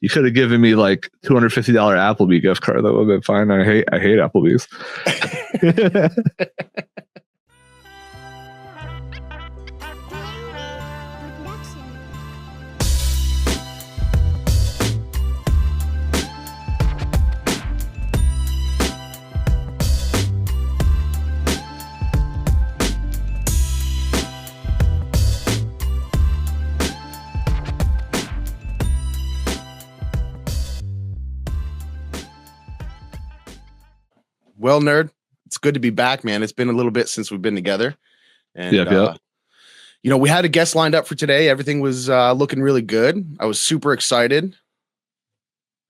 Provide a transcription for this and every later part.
You could have given me like $250 Applebee gift card. That would have been fine. I hate Applebee's. Well, nerd, it's good to be back, man. It's been a little bit since we've been together. And, you know, we had a guest lined up for today. Everything was looking really good. I was super excited.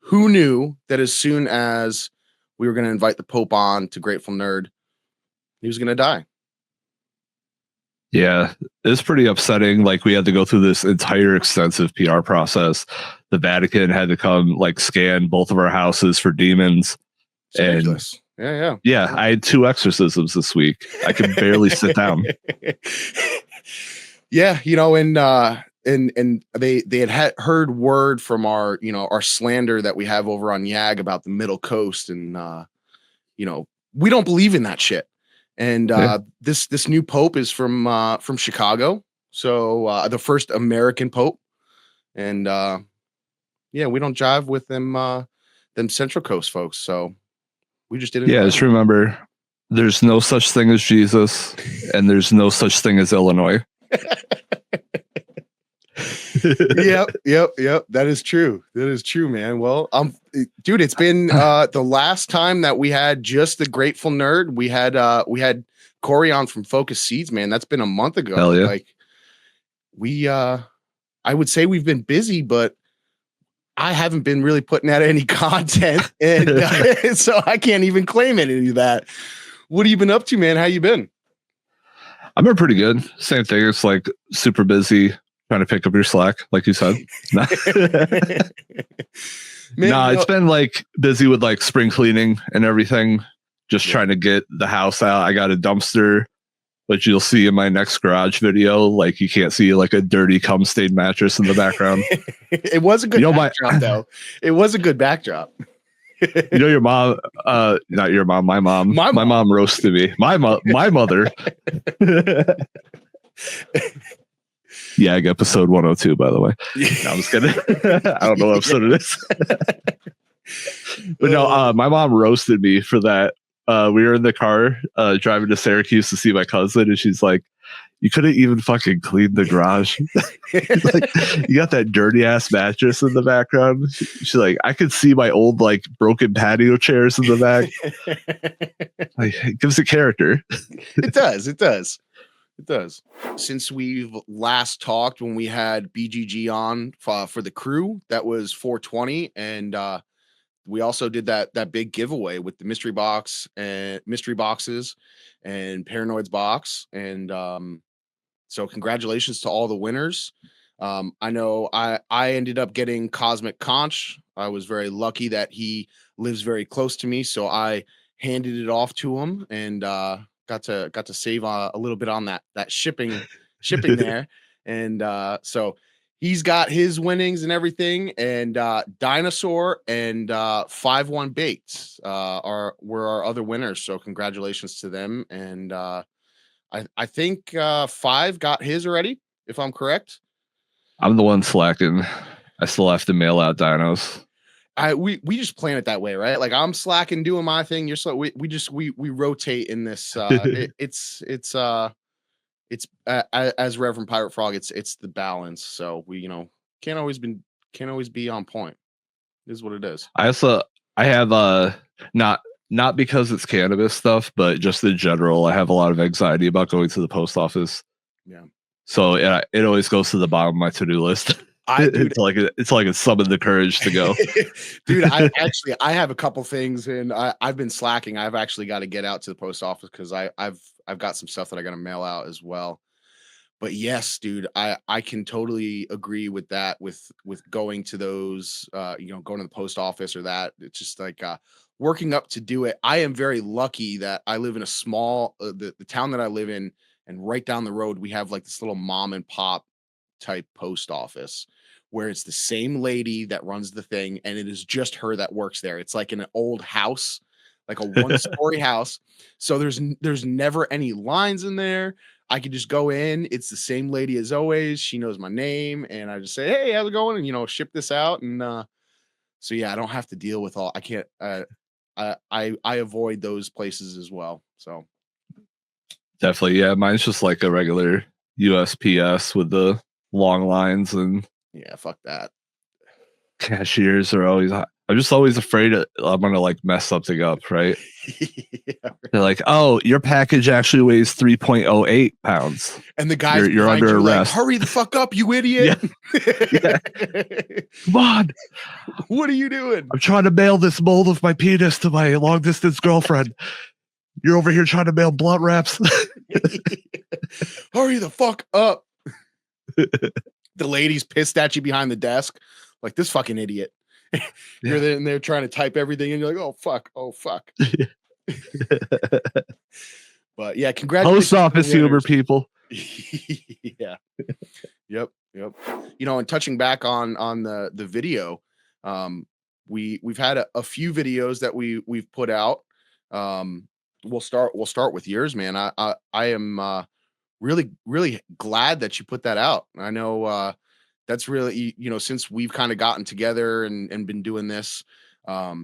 Who knew that as soon as we were going to invite the Pope on to Grateful Nerd, he was going to die? Yeah, it's pretty upsetting. Like, we had to go through this entire extensive PR process. The Vatican had to come like scan both of our houses for demons. And yeah, I had 2 exorcisms this week. I could barely sit down. Yeah, you know, and they had heard word from our, you know, our slander that we have over on YAG about the Middle Coast, and you know, we don't believe in that shit. And this new pope is from Chicago, so the first American pope, and yeah, we don't jive with them Central Coast folks, so we just didn't. Yeah, just remember, there's no such thing as Jesus, and there's no such thing as Illinois. Yep. That is true, man. Well, dude, it's been the last time that we had just the Grateful Nerd. We had Corey on from Focus Seeds, man. That's been a month ago. Hell yeah. Like, I would say we've been busy, but I haven't been really putting out any content, and so I can't even claim any of that. What have you been up to, man? How you been? I've been pretty good. Same thing. It's like super busy trying to pick up your slack, like you said. Man, it's been like busy with like spring cleaning and everything. Just trying to get the house out. I got a dumpster, which you'll see in my next garage video. Like, you can't see like a dirty cum stained mattress in the background. It was a good backdrop, though. It was a good backdrop. You know, your mom, not your mom, my mom. My mom roasted me. My mother. YAG episode 102, by the way. No, I'm just kidding. I don't know what episode it is. But no, my mom roasted me for that. We were in the car driving to Syracuse to see my cousin, and she's like, "You couldn't even fucking clean the garage." Like, you got that dirty ass mattress in the background. She's like, "I could see my old like broken patio chairs in the back." Like, it gives it character. It does. Since we've last talked, when we had BGG on for the crew, that was 420, and we also did that big giveaway with the mystery boxes and Paranoid's box. And so congratulations to all the winners. I know I ended up getting Cosmic Conch. I was very lucky that he lives very close to me, so I handed it off to him, and got to save a little bit on that shipping there. And so he's got his winnings and everything, and Dinosaur and 5-1 Baked were our other winners. So congratulations to them. And I think 5 got his already, if I'm correct. I'm the one slacking. I still have to mail out dinos. We just plan it that way, right? Like, I'm slacking doing my thing. You're slow. We rotate in this. It's as Reverend Pirate Frog. It's the balance. So we, you know, can't always be on point. This is what it is. I have not because it's cannabis stuff, but just in general, I have a lot of anxiety about going to the post office. Yeah. So it always goes to the bottom of my to-do list. It's like it summoned the courage to go. Dude, I have a couple things, and I've been slacking. I've actually got to get out to the post office because I've got some stuff that I got to mail out as well. But yes, dude, I can totally agree with that. With going to those, you know, going to the post office or that. It's just like working up to do it. I am very lucky that I live in a small the town that I live in, and right down the road we have like this little mom and pop type post office where it's the same lady that runs the thing, and it is just her that works there. It's like in an old house, like a one-story house. So there's never any lines in there. I can just go in. It's the same lady as always. She knows my name, and I just say, "Hey, how's it going?" And ship this out. And so yeah, I don't have to deal with all. I can't. I avoid those places as well. So Definitely, yeah. Mine's just like a regular USPS with the long lines, and yeah, fuck that. cashiers are always. I'm just always afraid I'm gonna like mess something up, right? Yeah. They're like, "Oh, your package actually weighs 3.08 pounds. And the guys You're behind under you like, arrest." hurry the fuck up, you idiot. Yeah, yeah. Come on, What are you doing? I'm trying to mail this mold of my penis to my long distance girlfriend. You're over here trying to mail blunt wraps. Hurry the fuck up. The lady's pissed at you behind the desk, like this fucking idiot. You're in there trying to type everything, and you're like, oh fuck, oh fuck. But yeah, congratulations. Post office humor, people. Yeah. Yep. And touching back on the video, we've had a few videos that we've put out. We'll start with yours, man. I am really glad that you put that out. I know that's really, since we've kind of gotten together and been doing this, a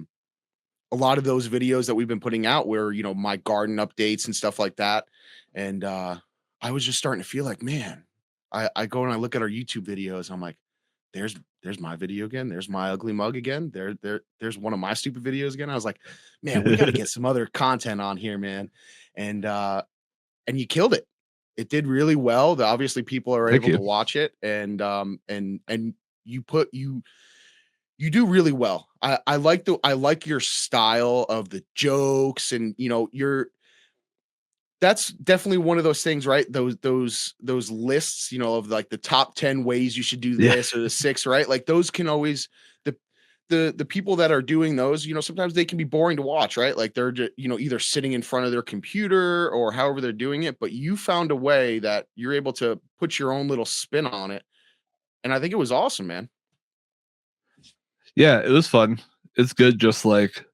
lot of those videos that we've been putting out were, my garden updates and stuff like that. And I was just starting to feel like, man, I go and I look at our YouTube videos, and I'm like, there's my video again. There's my ugly mug again. There's one of my stupid videos again. I was like, man, we got to get some other content on here, man. And you killed it. It did really well. Obviously people are able to watch it, and you do really well. I like your style of the jokes, and that's definitely one of those things, right? Those lists, of like the top 10 ways you should do this, or the 6, right? Like those can always, the people that are doing those, sometimes they can be boring to watch, right? Like they're just, either sitting in front of their computer or however they're doing it, but you found a way that you're able to put your own little spin on it. And I think it was awesome, man. Yeah, it was fun. It's good, just like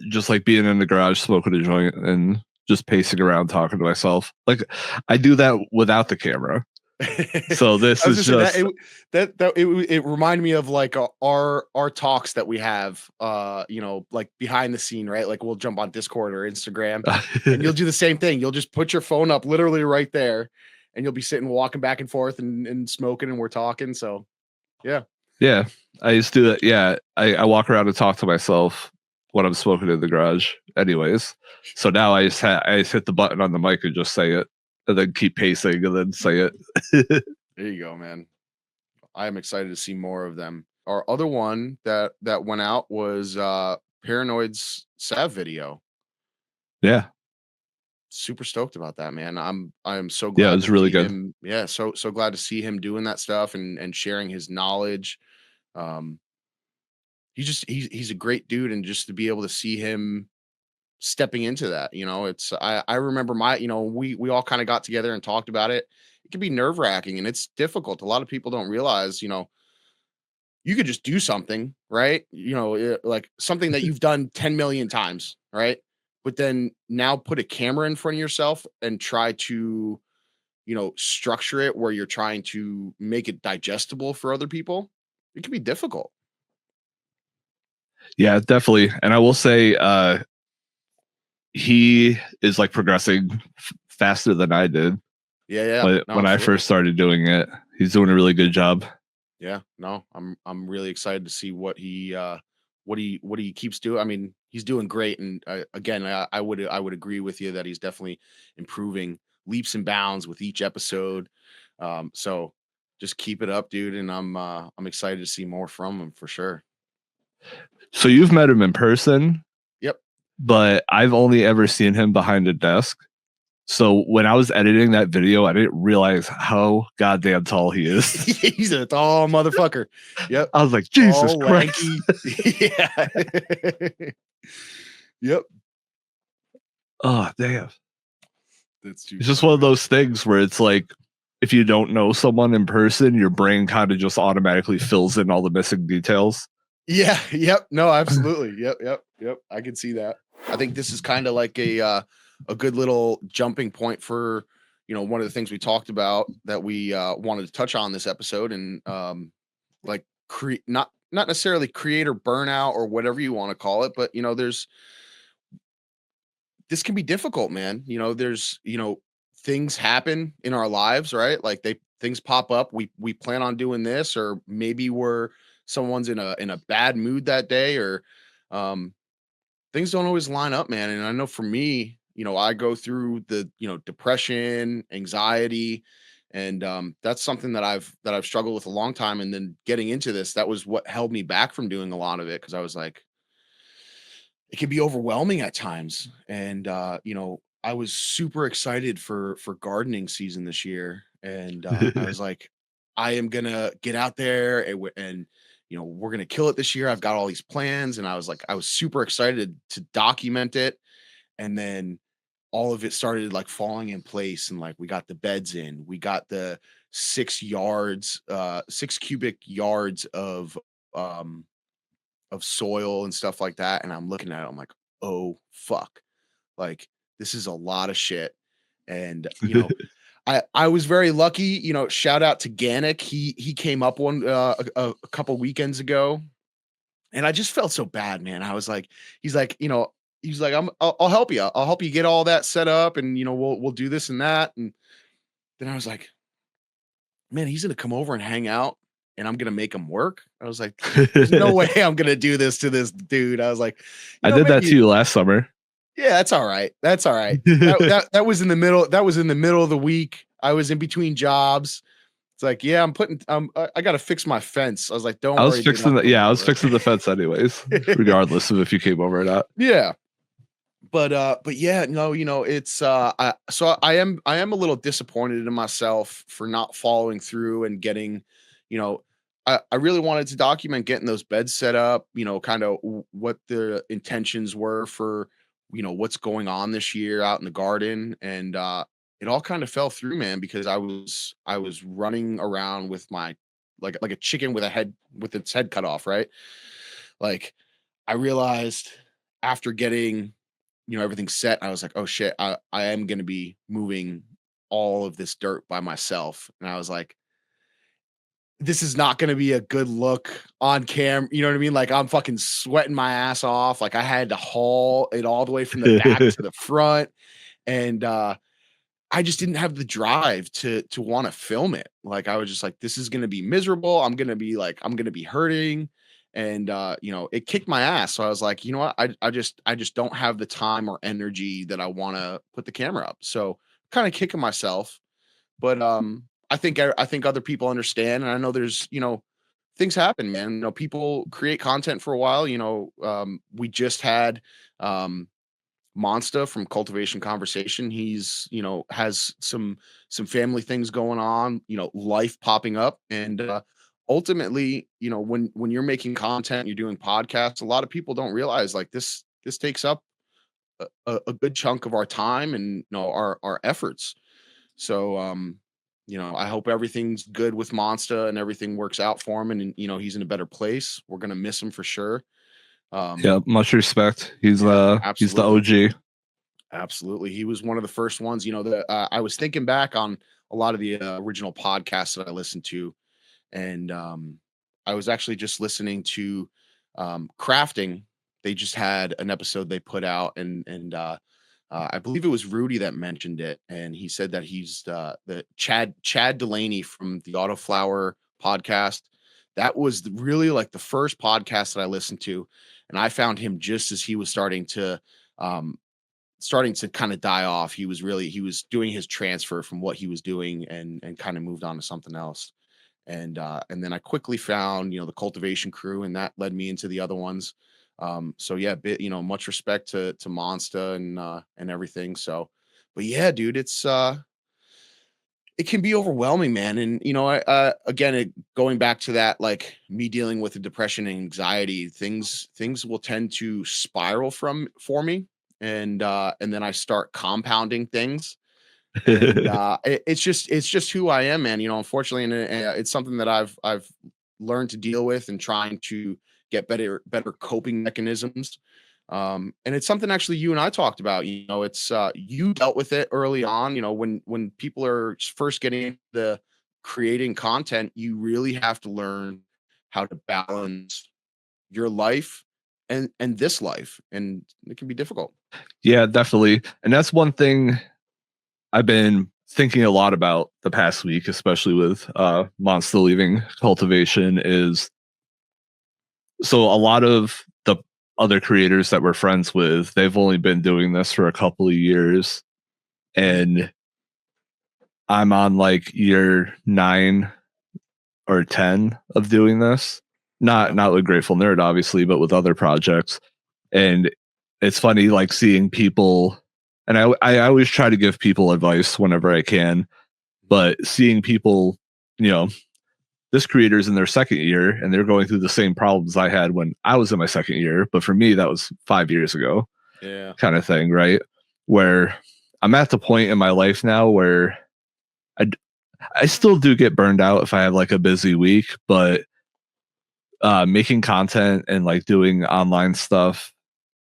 just like being in the garage smoking a joint and just pacing around talking to myself. Like I do that without the camera. So this is just it reminded me of like our talks that we have, like behind the scene, right? Like we'll jump on Discord or Instagram, and you'll do the same thing. You'll just put your phone up literally right there, and you'll be sitting walking back and forth and smoking, and we're talking. So yeah, I used to do that. Yeah, I walk around and talk to myself when I'm smoking in the garage anyways. So now I just hit the button on the mic and just say it, and then keep pacing and then say it. There you go, man. I am excited to see more of them. Our other one that went out was Paranoid's Sav video. Yeah. Super stoked about that, man. I am so glad. Yeah, it was really good. Him, yeah, so glad to see him doing that stuff and sharing his knowledge. He's a great dude, and just to be able to see him stepping into that, it's I remember we all kind of got together and talked about it. It can be nerve-wracking, and it's difficult. A lot of people don't realize, you could just do something, right? Like something that you've done 10 million times, right? But then now put a camera in front of yourself and try to, structure it where you're trying to make it digestible for other people. It can be difficult. Yeah, definitely. And I will say he is like progressing faster than I did. Yeah. When I first started doing it, he's doing a really good job. Yeah, no, I'm really excited to see what he keeps doing. I mean, he's doing great, and again, I would agree with you that he's definitely improving leaps and bounds with each episode. So just keep it up, dude, and I'm excited to see more from him for sure. So you've met him in person? Yep. But I've only ever seen him behind a desk. So when I was editing that video, I didn't realize how goddamn tall he is. He's a tall motherfucker. Yep. I was like, Jesus Christ. Yeah. Yep. Oh, damn. That's too It's just one of those things where it's like, if you don't know someone in person, your brain kind of just automatically fills in all the missing details. Yeah. Yep. No, absolutely. Yep. I can see that. I think this is kind of like a good little jumping point for, one of the things we talked about that we wanted to touch on this episode, and like not necessarily creator burnout or whatever you want to call it, but this can be difficult, man. There's things happen in our lives, right? Like things pop up. We plan on doing this, or maybe someone's in a bad mood that day, or um things don't always line up, man. And I know for me, I go through the, depression, anxiety, and that's something that I've struggled with a long time. And then getting into this, that was what held me back from doing a lot of it, because I was like, it can be overwhelming at times. And I was super excited for gardening season this year, and I was like, I am gonna get out there and we're gonna kill it this year. I've got all these plans, and I was super excited to document it. And then all of it started like falling in place, and like we got the beds in, we got the 6 cubic yards um of soil and stuff like that. And I'm looking at it, I'm like, oh fuck. Like, this is a lot of shit. And I was very lucky, shout out to Ganic. He came up a couple weekends ago, and I just felt so bad, man. I was like, he's like, I'll help you. I'll help you get all that set up, and we'll do this and that. And then I was like, man, he's gonna come over and hang out, and I'm gonna make him work. I was like, there's no way I'm gonna do this to this dude. I was like, I did that to maybe, you last summer. yeah, that's all right. That's all right. That was in the middle. That was in the middle of the week. I was in between jobs. It's like, yeah, I got to fix my fence. I was like, don't I was worry, dude, fixing I'll come I was over. fixing the fence anyways, regardless of if you came over or not. Yeah. But yeah, no, it's I am a little disappointed in myself for not following through and getting, you know, I really wanted to document getting those beds set up, kind of what the intentions were for, what's going on this year out in the garden. And it all kind of fell through, man, because I was running around with my like a chicken with its head cut off, right? Like, I realized after getting everything set, I was like, oh shit, I am gonna be moving all of this dirt by myself. And I was like, this is not gonna be a good look on cam. You know what I mean? Like, I'm fucking sweating my ass off. Like, I had to haul it all the way from the back to the front. And I just didn't have the drive to want to film it. Like, I was just like, this is gonna be miserable. I'm gonna be hurting. And it kicked my ass. So I was like, you know what? I just don't have the time or energy that I want to put the camera up. So kind of kicking myself. But I think other people understand. And I know there's, things happen, man. People create content for a while. We just had um Monsta from Cultivation Conversation. He's, has some family things going on, life popping up. And ultimately, when you're making content, you're doing podcasts, a lot of people don't realize like this takes up a good chunk of our time and our efforts. So I hope everything's good with Monsta and everything works out for him, and he's in a better place. We're gonna miss him for sure. Yeah, much respect. Yeah, He's the absolutely. OG. Absolutely. He was one of the first ones, that I was thinking back on a lot of the original podcasts that I listened to. And I was actually just listening to Crafting. They just had an episode they put out, and I believe it was Rudy that mentioned it. And he said that he's the Chad Delaney from the Autoflower podcast. That was really like the first podcast that I listened to. And I found him just as he was um, starting to kind of die off. He was doing his transfer from what he was doing, and kind of moved on to something else. And then I quickly found, the cultivation crew, and that led me into the other ones. So yeah, much respect to Monsta and everything. So, but yeah, dude, it can be overwhelming, man. And again, going back to that, like me dealing with the depression and anxiety, things will tend to spiral for me, and then I start compounding things. And it's just who I am, man. Unfortunately, and it's something that I've learned to deal with and trying to get better coping mechanisms. And it's something actually you and I talked about. It's you dealt with it early on. When people are first getting into the creating content, you really have to learn how to balance your life and this life, and it can be difficult. Yeah, definitely. And that's one thing I've been thinking a lot about the past week, especially with Monster leaving cultivation, is so a lot of the other creators that we're friends with, they've only been doing this for a couple of years. And I'm on like year 9 or 10 of doing this. Not with Grateful Nerd, obviously, but with other projects. And it's funny, like seeing people, and I always try to give people advice whenever I can, but seeing people, this creator's in their second year and they're going through the same problems I had when I was in my second year, but for me that was 5 years ago, Yeah. kind of thing, right? Where I'm at the point in my life now where I I still do get burned out if I have like a busy week, but making content and like doing online stuff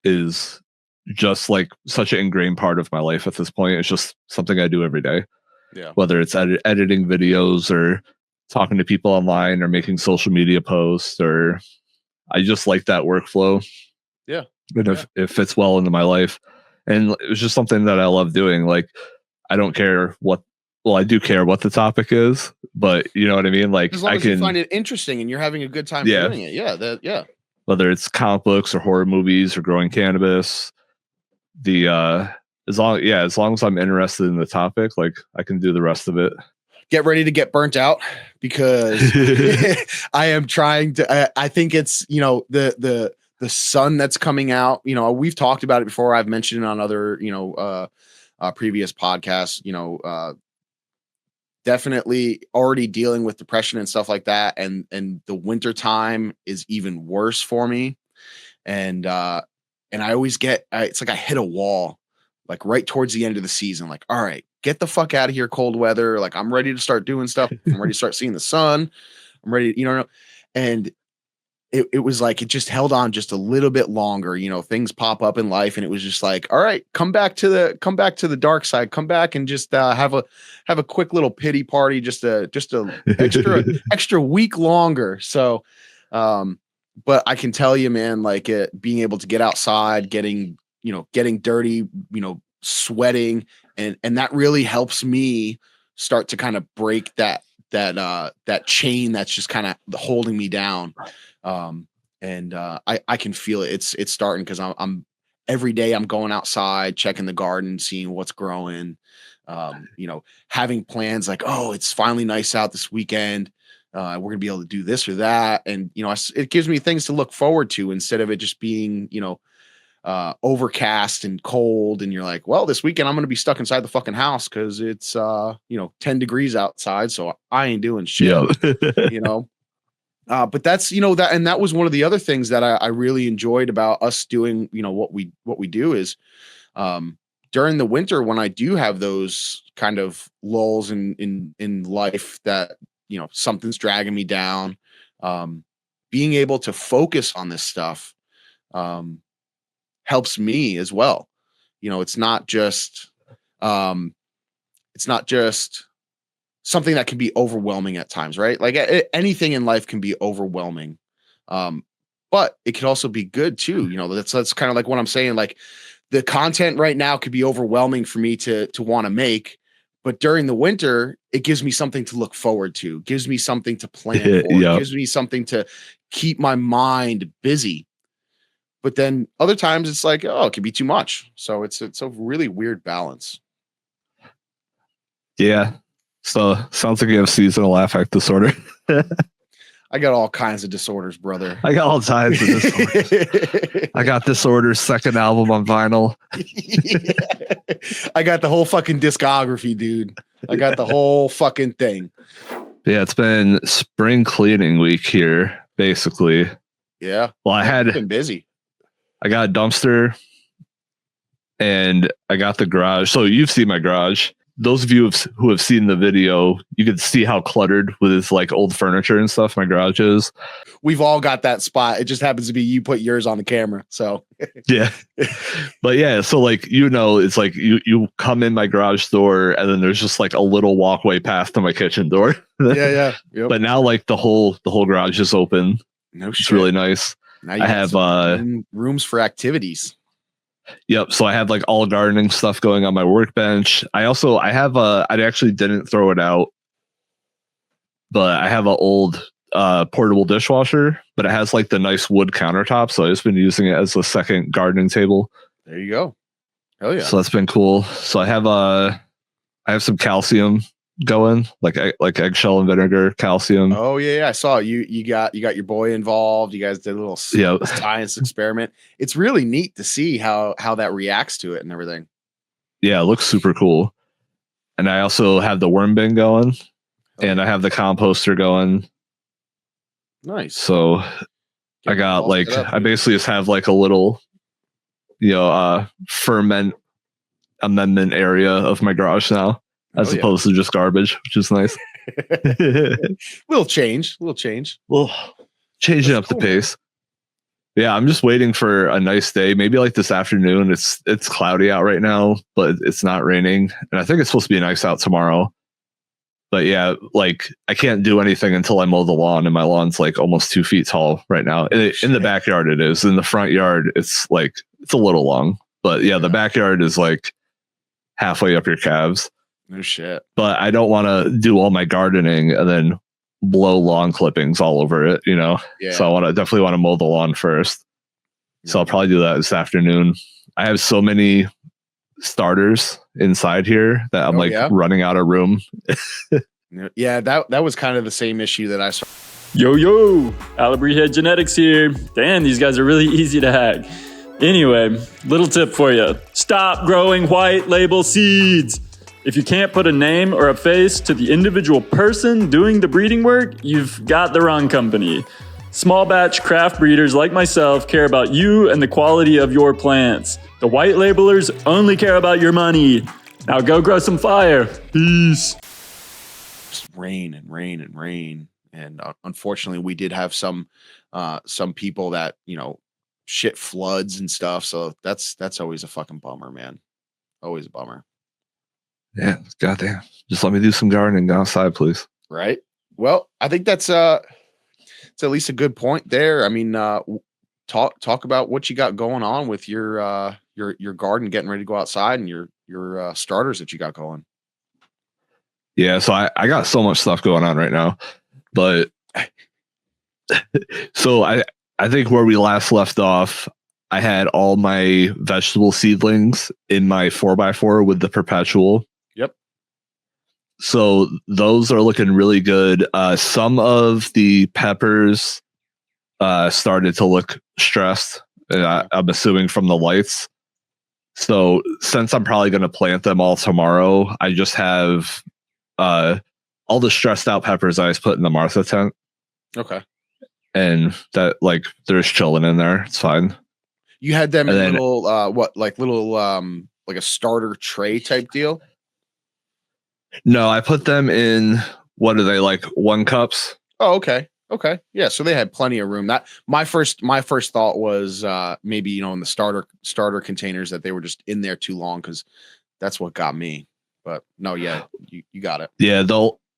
is just like such an ingrained part of my life at this point. It's just something I do every day, Yeah. whether it's editing videos or talking to people online or making social media posts, or I just like that workflow. Yeah. And if it fits well into my life. And it was just something that I love doing. Like, I don't care I do care what the topic is, but you know what I mean? Like, As long as you find it interesting and you're having a good time doing it. Yeah. Whether it's comic books or horror movies or growing cannabis, as long as I'm interested in the topic, like I can do the rest of it. Get ready to get burnt out, because I am trying to. I think it's the sun that's coming out. We've talked about it before. I've mentioned it on other previous podcasts. Definitely already dealing with depression and stuff like that, and the winter time is even worse for me. And I always it's like I hit a wall, like right towards the end of the season. Like, all right, get the fuck out of here, cold weather. Like, I'm ready to start doing stuff. I'm ready to start seeing the sun. I'm ready, and it was like it just held on just a little bit longer. Things pop up in life, and it was just like, all right, come back to the dark side. Come back and just have a quick little pity party, just a extra week longer. So, but I can tell you, man, like being able to get outside, getting dirty, sweating, and that really helps me start to kind of break that chain that's just kind of holding me down. And I can feel it. It's starting, because I'm every day I'm going outside, checking the garden, seeing what's growing, having plans like, oh, it's finally nice out this weekend. We're gonna be able to do this or that. And, it gives me things to look forward to, instead of it just being, overcast and cold. And you're like, well, this weekend I'm going to be stuck inside the fucking house, because it's, 10 degrees outside. So I ain't doing shit, but that's, that was one of the other things that I really enjoyed about us doing, what we do is, during the winter, when I do have those kind of lulls in life that, something's dragging me down, being able to focus on this stuff, helps me as well. It's not just, it's not just something that can be overwhelming at times, right? Like anything in life can be overwhelming. But it could also be good too. That's kind of like what I'm saying. Like, the content right now could be overwhelming for me to want to make, but during the winter, it gives me something to look forward to, gives me something to plan for, Yep. gives me something to keep my mind busy. But then other times it's like, oh, it can be too much. So it's a really weird balance. Yeah. So sounds like you have seasonal affect disorder. I got all kinds of disorders, brother. I got all kinds of disorders. I got Disorder's second album on vinyl. I got the whole fucking discography, dude. I got the whole fucking thing. Yeah, it's been spring cleaning week here, basically. Yeah. Well, I've been busy. I got a dumpster and I got the garage. So you've seen my garage. those of you who have seen the video, you can see how cluttered with his like old furniture and stuff my garage is. We've all got that spot. It just happens to be you put yours on the camera. So yeah. But yeah, so like, it's like you come in my garage door and then there's just like a little walkway path to my kitchen door. yeah. Yep. But now like the whole garage is open. No shit. It's really nice. Now you I have rooms for activities. Yep. So I have like all gardening stuff going on my workbench. I have I actually didn't throw it out, but I have an old portable dishwasher, but it has like the nice wood countertop. So I've just been using it as a second gardening table. There you go. Hell yeah. So that's been cool. So I have some calcium going, like eggshell and vinegar calcium. Oh yeah. I saw you got your boy involved. You guys did a little science experiment. It's really neat to see how that reacts to it and everything. Yeah, it looks super cool. And I also have the worm bin going, and I have the composter going. Nice. So I got like I basically just have like a little ferment amendment area of my garage now, as opposed to just garbage, which is nice. Little change. Well, changing up the pace. Yeah, I'm just waiting for a nice day. Maybe like this afternoon. It's cloudy out right now, but it's not raining, and I think it's supposed to be nice out tomorrow. But yeah, like I can't do anything until I mow the lawn, and my lawn's like almost 2 feet tall right now. In the backyard, it is. In the front yard, it's a little long. But yeah, the backyard is like halfway up your calves. No shit. But I don't want to do all my gardening and then blow lawn clippings all over it, Yeah. So I definitely want to mow the lawn first. Yeah. So I'll probably do that this afternoon. I have so many starters inside here that I'm running out of room. Yeah, that was kind of the same issue that I saw. Yo, Alabri Head Genetics here. Damn, these guys are really easy to hack. Anyway, little tip for you. Stop growing white label seeds. If you can't put a name or a face to the individual person doing the breeding work, you've got the wrong company. Small batch craft breeders like myself care about you and the quality of your plants. The white labelers only care about your money. Now go grow some fire. Peace. Just rain and rain and rain. And unfortunately, we did have some people that, shit floods and stuff. So that's always a fucking bummer, man. Always a bummer. Yeah, goddamn. Just let me do some gardening outside, please. Right. Well, I think that's it's at least a good point there. I mean, talk about what you got going on with your garden, getting ready to go outside, and your starters that you got going. Yeah, so I got so much stuff going on right now, but so I think where we last left off, I had all my vegetable seedlings in my 4x4 with the perpetual. Yep. So those are looking really good. Some of the peppers started to look stressed. I'm assuming from the lights. So since I'm probably going to plant them all tomorrow, I just have all the stressed out peppers I just put in the Martha tent. Okay. And that they're just chilling in there. It's fine. You had them in little like a starter tray type deal? No, I put them in, what are they, like 1 cups? Oh, okay. Okay. Yeah, so they had plenty of room. That my first thought was maybe, in the starter containers that they were just in there too long, because that's what got me. But no, yeah, you got it. Yeah,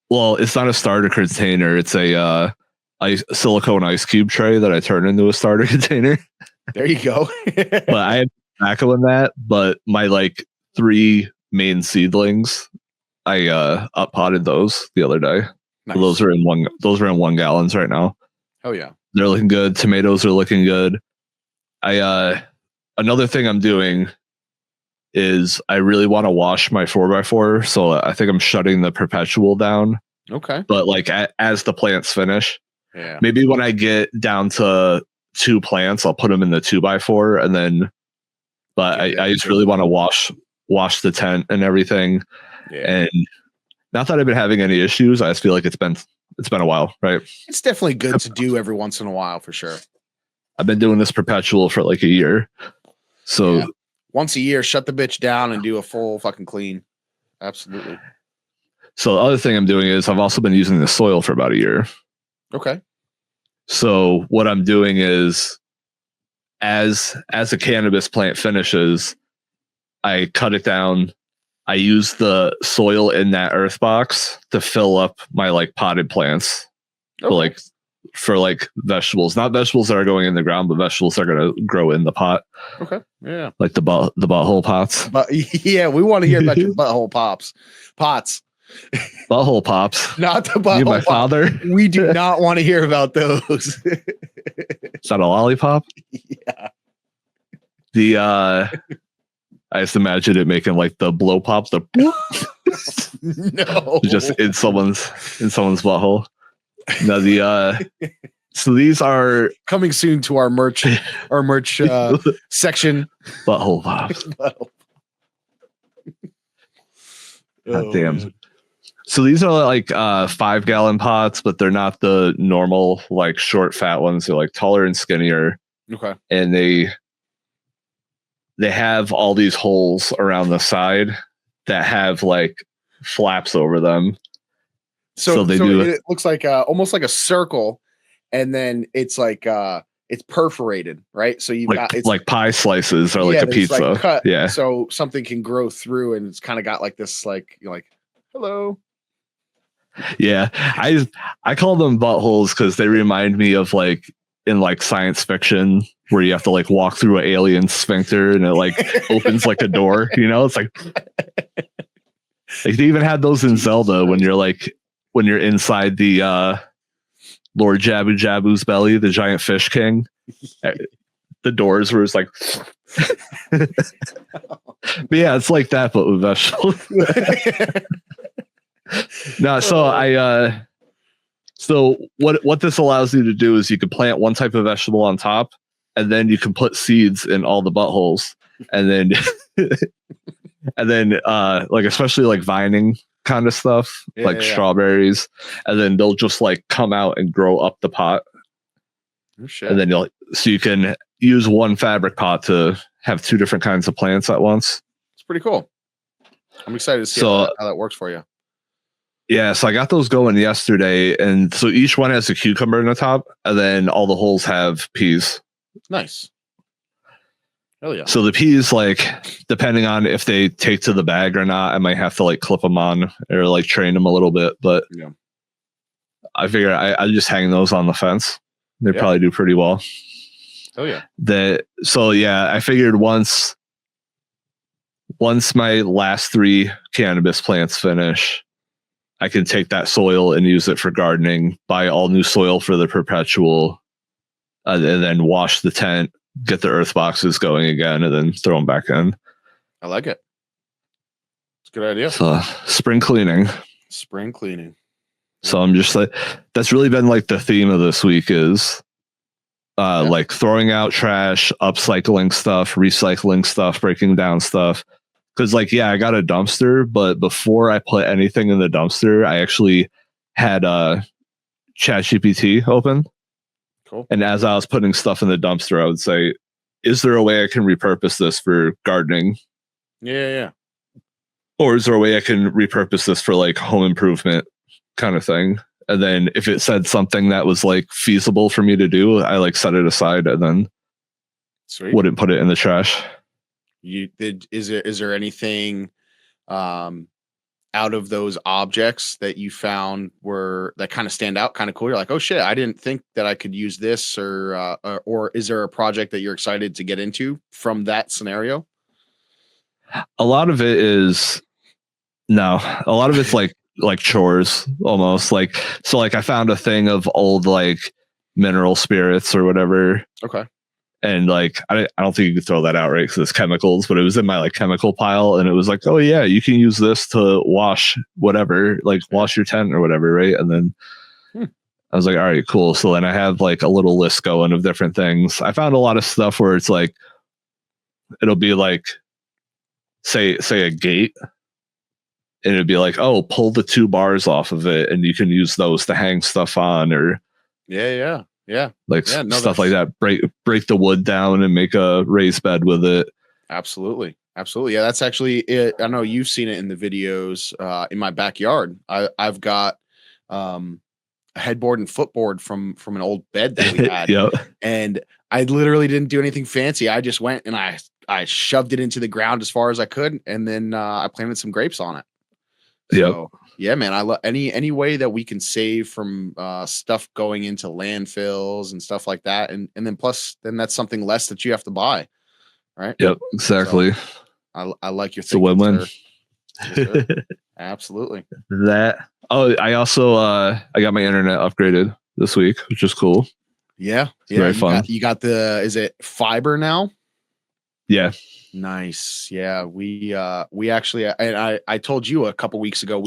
well, it's not a starter container, it's a silicone ice cube tray that I turned into a starter container. There you go. But I had tobacco in that, but my 3 main seedlings, I up potted those the other day. Nice. Those are in 1 gallons right now. Oh yeah. They're looking good. Tomatoes are looking good. Another thing I'm doing is I really want to wash my 4x4, so I think I'm shutting the perpetual down. Okay. But as the plants finish, yeah. Maybe when I get down to 2 plants, I'll put them in the 2x4, and then. But I just really want to wash the tent and everything. Yeah. And not that I've been having any issues. I just feel like it's been a while, right? It's definitely good to do every once in a while, for sure. I've been doing this perpetual for a year. So once a year, shut the bitch down and do a full fucking clean. Absolutely. So the other thing I'm doing is I've also been using the soil for about a year. Okay. So what I'm doing is as a cannabis plant finishes, I cut it down. I use the soil in that earth box to fill up my like potted plants for vegetables, not vegetables that are going in the ground, but vegetables that are going to grow in the pot. Okay. Yeah. Like the butthole pots. But yeah, we want to hear about your butthole pots. Butthole pops. Not the butthole. You, my father. We do not want to hear about those. Is that a lollipop? Yeah. I just imagine it making like the blow pops, the no, just in someone's butthole. No, so these are coming soon to our merch section. Butthole pops. God damn. Man. So these are like 5-gallon pots, but they're not the normal like short fat ones. They're like taller and skinnier. Okay. And they have all these holes around the side that have like flaps over them. So it looks like almost like a circle, and then it's like it's perforated, right? So you've got it's like pie slices or like a pizza. Like cut, yeah. So something can grow through, and it's kind of got like this like you're like, hello. Yeah. I call them buttholes because they remind me of like in like science fiction where you have to like walk through an alien sphincter and it like opens like a door, you know? It's like they even had those in Zelda when you're inside the Lord Jabu Jabu's belly, the giant fish king. The doors were just like but yeah, it's like that but with vegetables. No, so what this allows you to do is you can plant one type of vegetable on top, and then you can put seeds in all the buttholes, and then and then like especially like vining kind of stuff, strawberries, and then they'll just like come out and grow up the pot. Oh, shit. And then you can use one fabric pot to have two different kinds of plants at once. It's pretty cool. I'm excited to see how that works for you. Yeah, so I got those going yesterday, and so each one has a cucumber in the top, and then all the holes have peas. Nice. Hell yeah. So the peas, like, depending on if they take to the bag or not, I might have to, like, clip them on or, like, train them a little bit, but yeah. I figure I just hang those on the fence. They probably do pretty well. Oh, yeah. So, yeah, I figured once my last 3 cannabis plants finish, I can take that soil and use it for gardening, buy all new soil for the perpetual, and then wash the tent, get the earth boxes going again, and then throw them back in. I like it. It's a good idea. So, spring cleaning. So I'm just like, that's really been like the theme of this week is like throwing out trash, upcycling stuff, recycling stuff, breaking down stuff. Because, like, yeah, I got a dumpster, but before I put anything in the dumpster, I actually had ChatGPT open. Cool. And as I was putting stuff in the dumpster, I would say, is there a way I can repurpose this for gardening? Yeah. Or is there a way I can repurpose this for, like, home improvement kind of thing? And then if it said something that was, like, feasible for me to do, I, like, set it aside and then wouldn't put it in the trash. Is there anything out of those objects that you found that kind of stand out, kind of cool? You're like, oh shit, I didn't think that I could use this, or is there a project that you're excited to get into from that scenario? A lot of it is a lot of it's like chores almost. Like, so like I found a thing of old like mineral spirits or whatever. Okay. And like, I don't think you could throw that out, right? Because it's chemicals, but it was in my like chemical pile, and it was like, oh yeah, you can use this to wash whatever, like wash your tent or whatever, right? And then I was like, all right, cool. So then I have like a little list going of different things. I found a lot of stuff where it's like, it'll be like, say a gate, and it'd be like, oh, pull the 2 bars off of it, and you can use those to hang stuff on, or stuff like that. Break the wood down and make a raised bed with it. Absolutely. Absolutely. Yeah, that's actually it. I know you've seen it in the videos in my backyard. I've got a headboard and footboard from an old bed that we had. Yep. And I literally didn't do anything fancy. I just went and I shoved it into the ground as far as I could, and then I planted some grapes on it. So yeah, man, I love any way that we can save from stuff going into landfills and stuff like that, and then plus then that's something less that you have to buy, right? Yep. Exactly. So, I like your It's a win-win. sir. Yes, sir. Absolutely. That. Oh, I also I got my internet upgraded this week, which is cool. Yeah. It's very fun. You got the, is it fiber now? Yeah. Nice. Yeah. We actually, and I told you a couple weeks ago,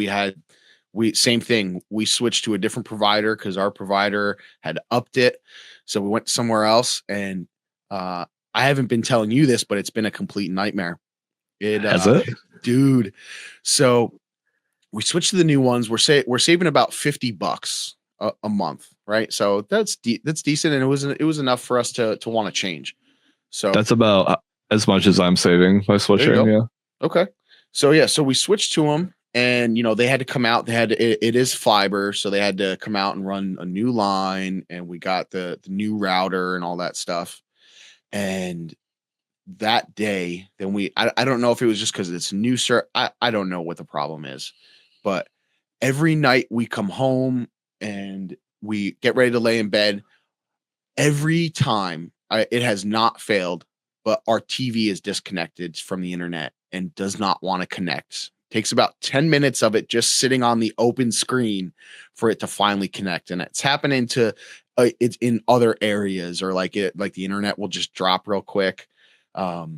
same thing. We switched to a different provider because our provider had upped it. So we went somewhere else, and I haven't been telling you this, but it's been a complete nightmare. Has it? Dude. So we switched to the new ones. We're saving about $50 a month, right? So that's decent, and it was enough for us to want to change. So that's about as much as I'm saving by switching. Yeah. Okay. So yeah, so we switched to them, and they had to come out. It is fiber, so they had to come out and run a new line, and we got the new router and all that stuff. And that day, then I don't know if it was just because it's new, sir. I don't know what the problem is, but every night we come home and we get ready to lay in bed. Every time it has not failed, but our TV is disconnected from the internet and does not want to connect. Takes about 10 minutes of it just sitting on the open screen for it to finally connect. And it's happening it's in other areas, or like the internet will just drop real quick. So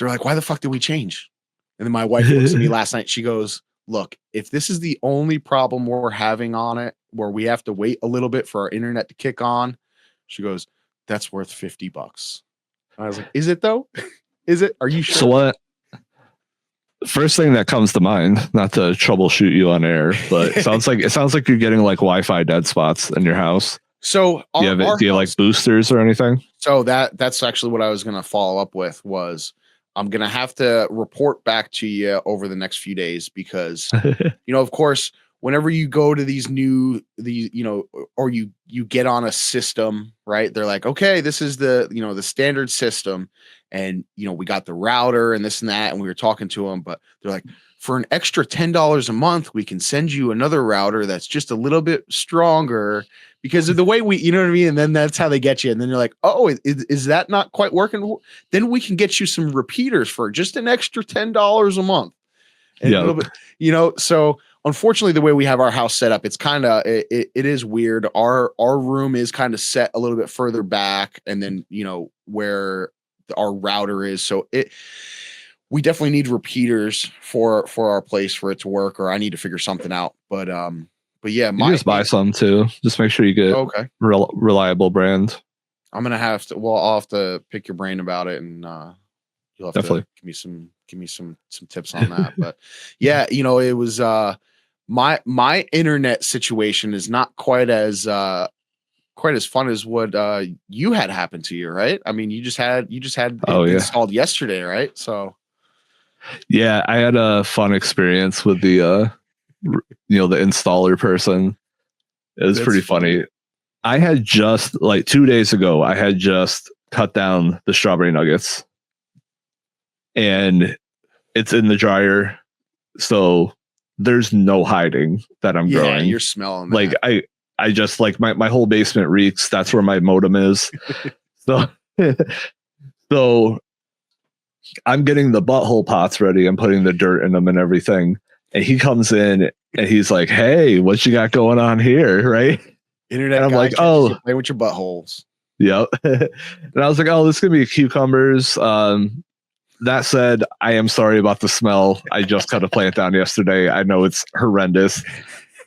we're like, why the fuck did we change? And then my wife looks at me last night. She goes, look, if this is the only problem we're having on it, where we have to wait a little bit for our internet to kick on, she goes, that's worth $50. I was like, is it though? Is it? Are you sure? So what? First thing that comes to mind, not to troubleshoot you on air, but it sounds like you're getting like Wi-Fi dead spots in your house. So do you have like boosters or anything? So that's actually what I was going to follow up with. Was I'm going to have to report back to you over the next few days, because of course, whenever you go to or you get on a system, right? They're like, okay, this is the standard system, and we got the router and this and that, and we were talking to them, but they're like, for an extra $10 a month, we can send you another router that's just a little bit stronger because of the way we, you know what I mean? And then that's how they get you. And then you're like, oh, is that not quite working? Then we can get you some repeaters for just an extra $10 a month. And a little bit, so unfortunately, the way we have our house set up, it's kind of, it is weird. Our room is kind of set a little bit further back, and then, where our router is. So we definitely need repeaters for our place for it to work, or I need to figure something out. But yeah, you just buy some too. Just make sure you get reliable brand. I'm gonna have to. Well, I'll have to pick your brain about it, and you'll have to give me some tips on that. But yeah, it was my internet situation is not quite as fun as what you had happen to you, right? I mean, you just had it installed yesterday, right? So yeah, I had a fun experience with the the installer person. It was pretty funny. I had just, like 2 days ago, I had just cut down the strawberry nuggets, and it's in the dryer, so there's no hiding that I'm growing. You're smelling that. Like I just, like, my whole basement reeks. That's where my modem is. So I'm getting the butthole pots ready and putting the dirt in them and everything. And he comes in and he's like, "Hey, what you got going on here?" Right? Internet. And I'm like, "Oh, play with your buttholes." Yep. And I was like, "Oh, this is gonna be cucumbers." That said, I am sorry about the smell. I just cut a plant down yesterday. I know it's horrendous.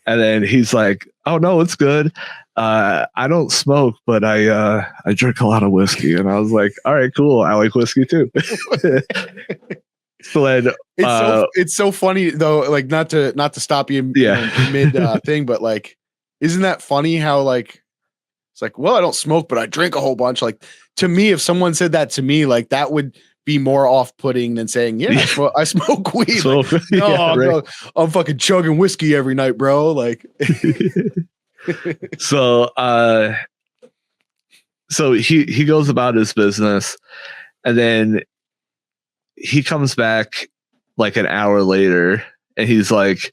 And then he's like, "Oh no, it's good. I don't smoke, but I drink a lot of whiskey." And I was like, "All right, cool. I like whiskey too." So then, it's so funny though. Like, not to stop you mid thing, but like, isn't that funny how like it's like, well, I don't smoke, but I drink a whole bunch. Like, to me, if someone said that to me, like, that would be more off-putting than saying, "Yeah, I smoke weed." So, Like, no, right. I'm fucking chugging whiskey every night, bro. Like, so he goes about his business, and then he comes back like an hour later, and he's like,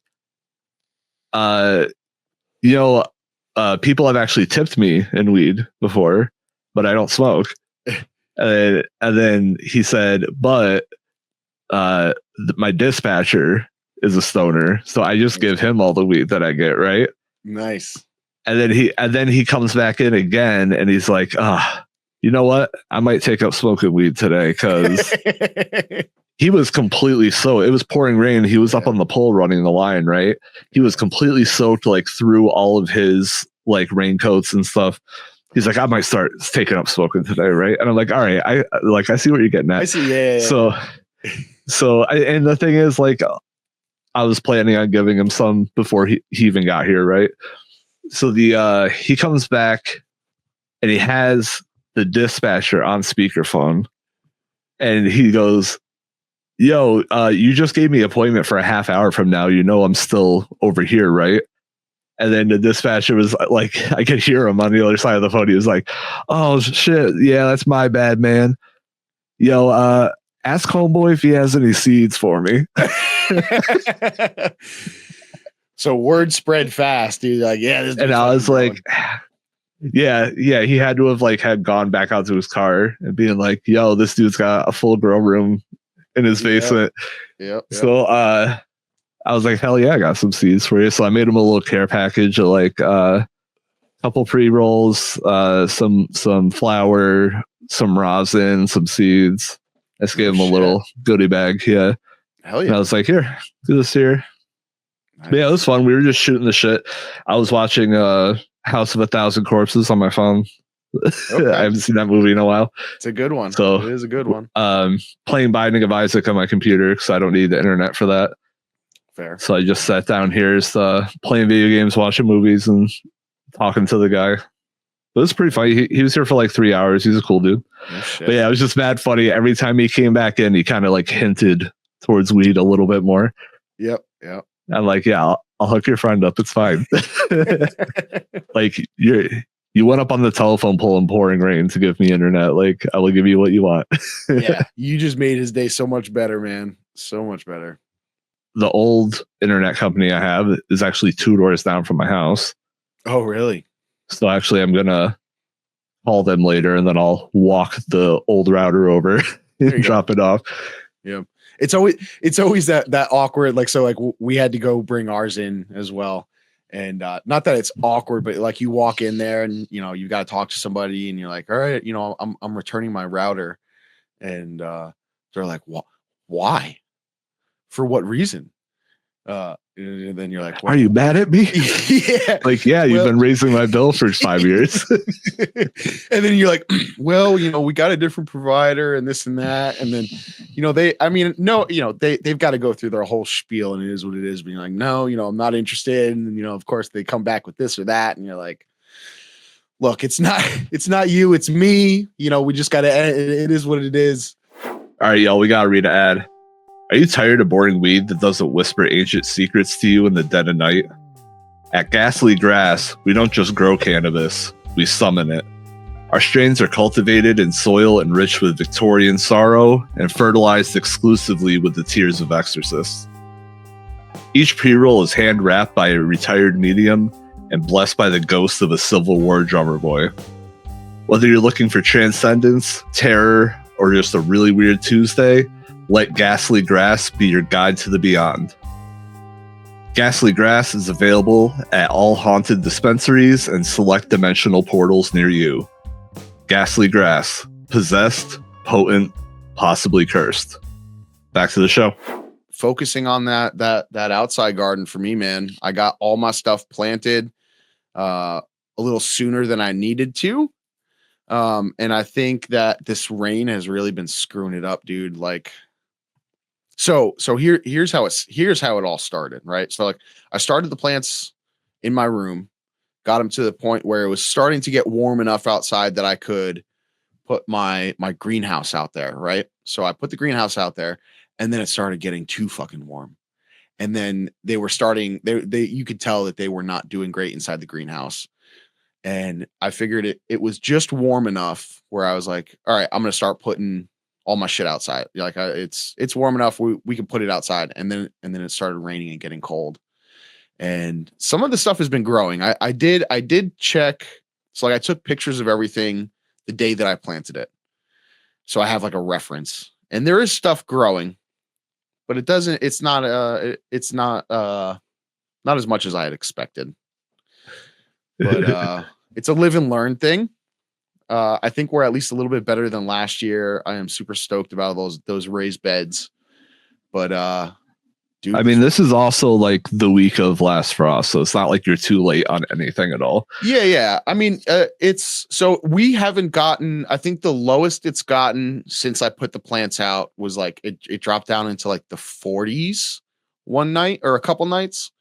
people have actually tipped me in weed before, but I don't smoke. And then he said, but my dispatcher is a stoner, so I just give him all the weed that I get, right? Nice. And then he comes back in again, and he's like, you know what? I might take up smoking weed today, because he was completely soaked. It was pouring rain. He was up on the pole running the line, right? He was completely soaked, like through all of his like raincoats and stuff. He's like, I might start taking up smoking today, right? And I'm like, all right, I see what you're getting at. I see, yeah. And the thing is, like, I was planning on giving him some before he even got here, right? So he comes back, and he has the dispatcher on speakerphone, and he goes, yo, you just gave me an appointment for a half hour from now. You know I'm still over here, right? And then the dispatcher was like, I could hear him on the other side of the phone. He was like, oh, shit. Yeah, that's my bad, man. Yo, ask homeboy if he has any seeds for me. So word spread fast, dude. Like, yeah. And I was like, yeah, he had to have had gone back out to his car and being like, yo, this dude's got a full grow room in his basement. Yep. So I was like, hell yeah, I got some seeds for you. So I made him a little care package of like a couple pre-rolls, some flour, some rosin, some seeds. I just gave him a little goodie bag. Yeah. Hell yeah. And I was like, here, do this here. Nice. But yeah, it was fun. We were just shooting the shit. I was watching House of a Thousand Corpses on my phone. Okay. I haven't seen that movie in a while. It's a good one. So it is a good one. Playing Binding of Isaac on my computer because I don't need the internet for that. Fair. So I just sat down here, playing video games, watching movies, and talking to the guy. It was pretty funny. He was here for like 3 hours. He's a cool dude. But yeah, it was just mad funny. Every time he came back in, he kind of like hinted towards weed a little bit more. Yep. I'm like, yeah, I'll hook your friend up. It's fine. Like you went up on the telephone pole in pouring rain to give me internet. Like, I will give you what you want. Yeah, you just made his day so much better, man. So much better. The old internet company I have is actually 2 doors down from my house. Oh, really? So actually, I'm gonna call them later, and then I'll walk the old router over and drop it off. Yep. It's always that awkward. Like, so like we had to go bring ours in as well. And not that it's awkward, but like you walk in there and, you know, you got to talk to somebody and you're like, all right, you know, I'm returning my router. And they're like, why? For what reason? And then you're like, are you mad at me? Yeah. Like, yeah, you've been raising my bill for 5 years. And then you're like, well, you know, we got a different provider and this and that. And then, you know, they've got to go through their whole spiel, and it is what it is. Being like, no, you know, I'm not interested. And, you know, of course they come back with this or that. And you're like, look, it's not you, it's me. You know, we just got to, it is what it is. All right, y'all, we got to read an ad. Are you tired of boring weed that doesn't whisper ancient secrets to you in the dead of night? At Ghastly Grass, we don't just grow cannabis, we summon it. Our strains are cultivated in soil enriched with Victorian sorrow and fertilized exclusively with the tears of exorcists. Each pre-roll is hand-wrapped by a retired medium and blessed by the ghost of a Civil War drummer boy. Whether you're looking for transcendence, terror, or just a really weird Tuesday, let Ghastly Grass be your guide to the beyond. Ghastly Grass is available at all haunted dispensaries and select dimensional portals near you. Ghastly Grass, possessed, potent, possibly cursed. Back to the show. Focusing on that outside garden for me, man. I got all my stuff planted a little sooner than I needed to. And I think that this rain has really been screwing it up, dude. Like, so here's how it all started, right? So like I started the plants in my room, got them to the point where it was starting to get warm enough outside that I could put my greenhouse out there, right? So I put the greenhouse out there, and then it started getting too fucking warm. And then they were starting, you could tell that they were not doing great inside the greenhouse. And I figured it was just warm enough where I was like, all right, I'm going to start putting all my shit outside. Like it's warm enough. We can put it outside. And then it started raining and getting cold. And some of the stuff has been growing. I did check. So like I took pictures of everything the day that I planted it. So I have like a reference, and there is stuff growing, but it's not not as much as I had expected. But it's a live and learn thing. I think we're at least a little bit better than last year. I am super stoked about those raised beds. But dude, I mean, this is also like the week of last frost, so it's not like you're too late on anything at all. Yeah. I mean, it's so we haven't gotten. I think the lowest it's gotten since I put the plants out was like it dropped down into like the 40s one night or a couple nights.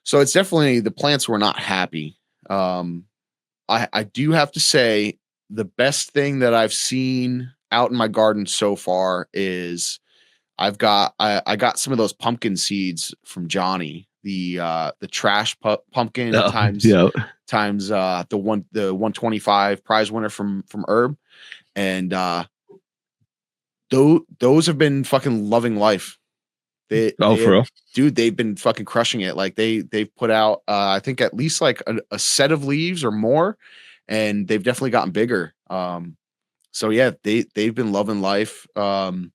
So it's definitely, the plants were not happy. I do have to say the best thing that I've seen out in my garden so far is I got some of those pumpkin seeds from Johnny, the trash pumpkin times the 125 prize winner from Herb, and those have been fucking loving life. For real? Dude, they've been fucking crushing it. Like they've put out I think at least like a set of leaves or more, and they've definitely gotten bigger. So yeah, they've been loving life. The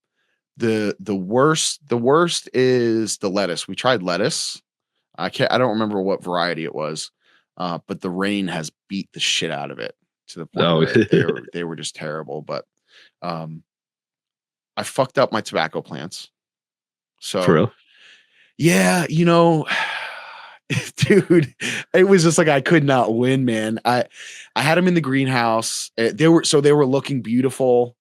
worst is the lettuce. We tried lettuce. I don't remember what variety it was. But the rain has beat the shit out of it to the point where they were just terrible. But I fucked up my tobacco plants. So for real? Yeah, dude, it was just like I could not win, man. I had them in the greenhouse. They were looking beautiful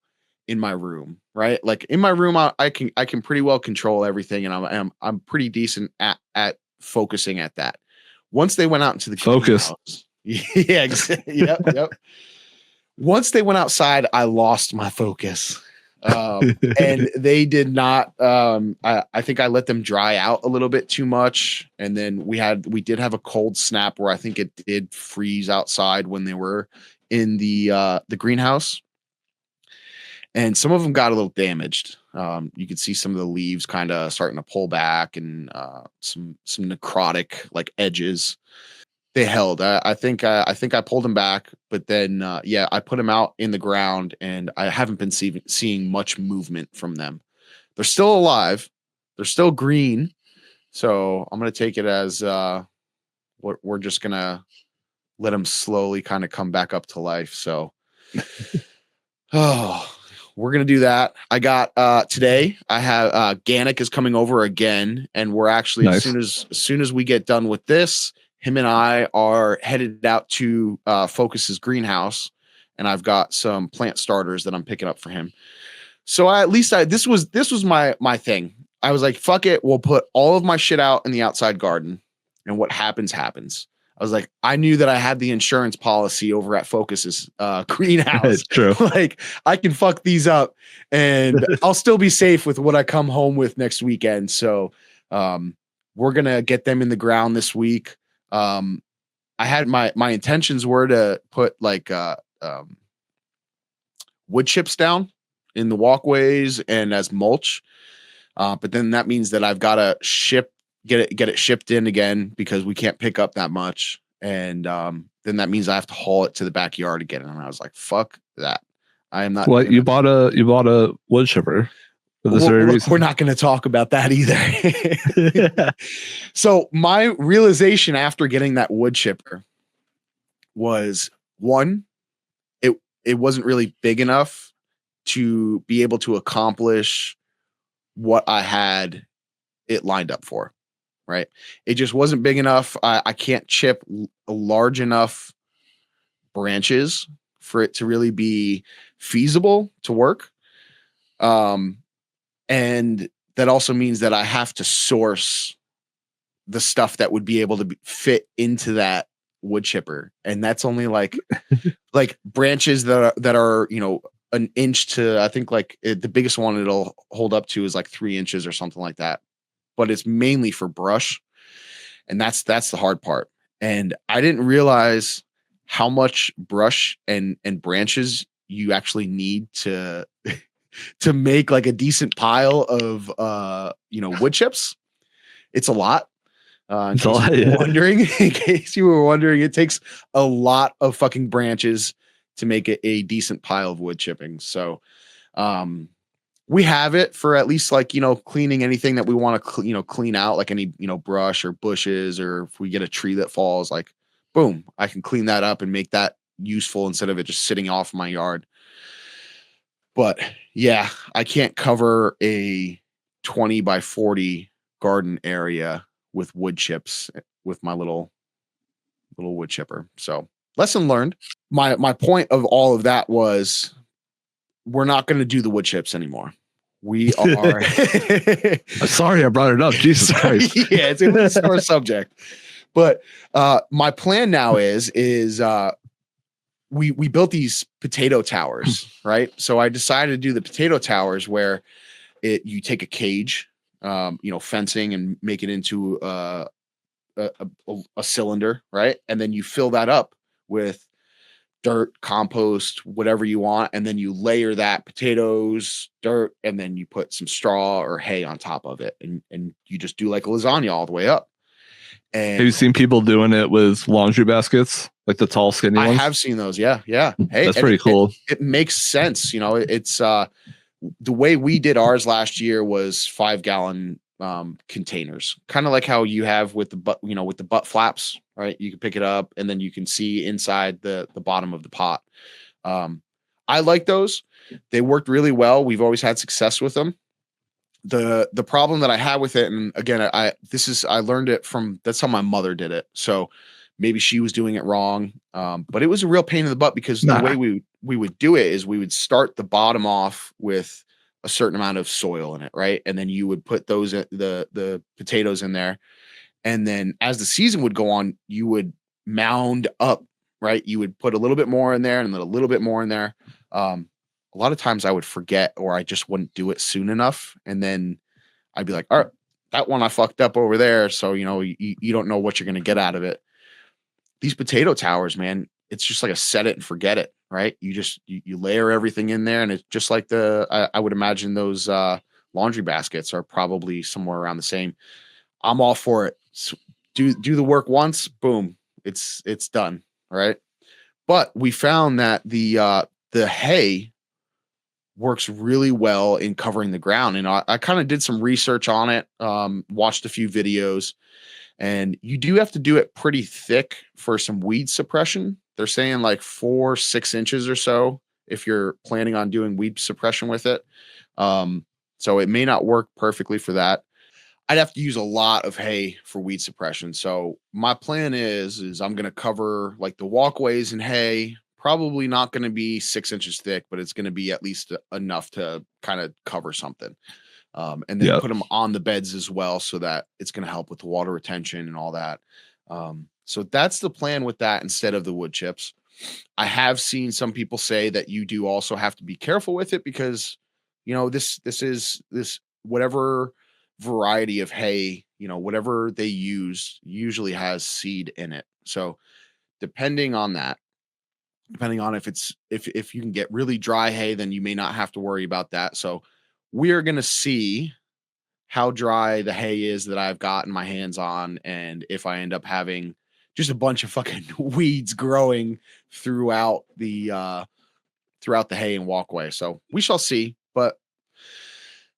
in my room, right? Like in my room, I can pretty well control everything, and I'm pretty decent at focusing at that. Once they went out into the focus, yep. Once they went outside, I lost my focus. And they did not. I think I let them dry out a little bit too much, and then we did have a cold snap where I think it did freeze outside when they were in the greenhouse, and some of them got a little damaged. You could see some of the leaves kind of starting to pull back, and some necrotic like edges. They held. I think I pulled them back, but then I put them out in the ground, and I haven't been seeing much movement from them. They're still alive. They're still green. So I'm gonna take it as we're just gonna let them slowly kind of come back up to life. So we're gonna do that. I got today. I have Ganik is coming over again, and we're actually nice. as soon as we get done with this, him and I are headed out to Focus's greenhouse, and I've got some plant starters that I'm picking up for him. So this was my thing. I was like, fuck it, we'll put all of my shit out in the outside garden, and what happens happens. I was like, I knew that I had the insurance policy over at Focus's greenhouse. True. Like I can fuck these up, and I'll still be safe with what I come home with next weekend. So we're gonna get them in the ground this week. I had my intentions were to put like wood chips down in the walkways and as mulch, but then that means that I've got to get it shipped in again because we can't pick up that much, and then that means I have to haul it to the backyard again. And I was like, fuck that. I am not. What, you bought a wood chipper? We're not going to talk about that either. So my realization after getting that wood chipper was, one, it wasn't really big enough to be able to accomplish what I had it lined up for, right? It just wasn't big enough. I can't chip large enough branches for it to really be feasible to work. And that also means that I have to source the stuff that would be able to fit into that wood chipper. And that's only like branches that are, an inch to, I think the biggest one it'll hold up to is like 3 inches or something like that. But it's mainly for brush. And that's the hard part. And I didn't realize how much brush and branches you actually need to to make like a decent pile of wood chips. It's a lot. In case you were wondering, it takes a lot of fucking branches to make a decent pile of wood chipping. So we have it for at least cleaning anything that we want to clean out, like any brush or bushes, or if we get a tree that falls, like boom, I can clean that up and make that useful instead of it just sitting off my yard. But yeah, I can't cover a 20 by 40 garden area with wood chips with my little wood chipper. So lesson learned. My point of all of that was we're not going to do the wood chips anymore. We are. I'm sorry I brought it up. Jesus Christ. Yeah, it's a sore subject. But my plan now is we built these potato towers, right? So I decided to do the potato towers where you take a cage, fencing, and make it into a cylinder, right? And then you fill that up with dirt, compost, whatever you want, and then you layer that potatoes, dirt, and then you put some straw or hay on top of it, and you just do like a lasagna all the way up. And have you seen people doing it with laundry baskets, like the tall, skinny ones? I have seen those. Yeah. Hey, that's pretty cool. It makes sense. It's the way we did ours last year was 5-gallon containers, kind of like how you have with the butt flaps, right? You can pick it up and then you can see inside the bottom of the pot. I like those. They worked really well. We've always had success with them. The problem that I had with it, and again, I learned it from, that's how my mother did it. So maybe she was doing it wrong. But it was a real pain in the butt because the way we would do it is we would start the bottom off with a certain amount of soil in it, right? And then you would put those the potatoes in there, and then as the season would go on, you would mound up, right? You would put a little bit more in there and then a little bit more in there. A lot of times I would forget, or I just wouldn't do it soon enough, and then I'd be like, all right, that one I fucked up over there, so you don't know what you're going to get out of it. These potato towers, man, it's just like a set it and forget it, right? You layer everything in there, and it's just like I would imagine those laundry baskets are probably somewhere around the same. I'm all for it. So do the work once, boom, it's done, right? But we found that the hay works really well in covering the ground, and I kind of did some research on it, watched a few videos. And you do have to do it pretty thick for some weed suppression. They're saying like 4-6 inches or so if you're planning on doing weed suppression with it. So it may not work perfectly for that. I'd have to use a lot of hay for weed suppression. So my plan is I'm going to cover like the walkways in hay. Probably not going to be 6 inches thick, but it's going to be at least enough to kind of cover something. And then put them on the beds as well, so that it's going to help with the water retention and all that. So that's the plan with that instead of the wood chips. I have seen some people say that you do also have to be careful with it because, this whatever variety of hay, whatever they use usually has seed in it. So depending on if you can get really dry hay, then you may not have to worry about that. So we're going to see how dry the hay is that I've gotten my hands on, and if I end up having just a bunch of fucking weeds growing throughout the hay and walkway. So we shall see. But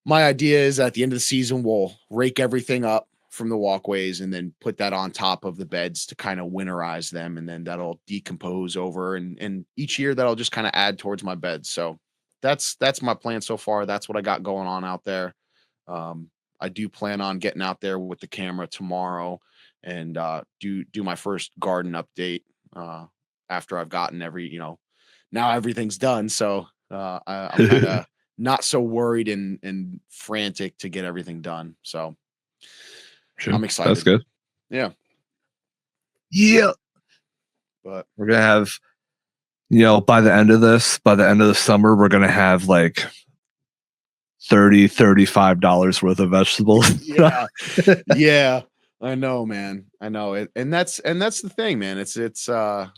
my idea is at the end of the season, we'll rake everything up from the walkways and then put that on top of the beds to kind of winterize them, and then that'll decompose over, and each year that'll just kind of add towards my bed. So that's my plan so far. That's what I got going on out there. I do plan on getting out there with the camera tomorrow and do my first garden update after I've gotten now everything's done. So I'm kind of not so worried and frantic to get everything done. So sure. I'm excited. That's good. Yeah. Yeah. But we're going to have By the end of the summer, we're going to have like $35 worth of vegetables. Yeah. Yeah. I know, man. I know it. And that's the thing, man. It's having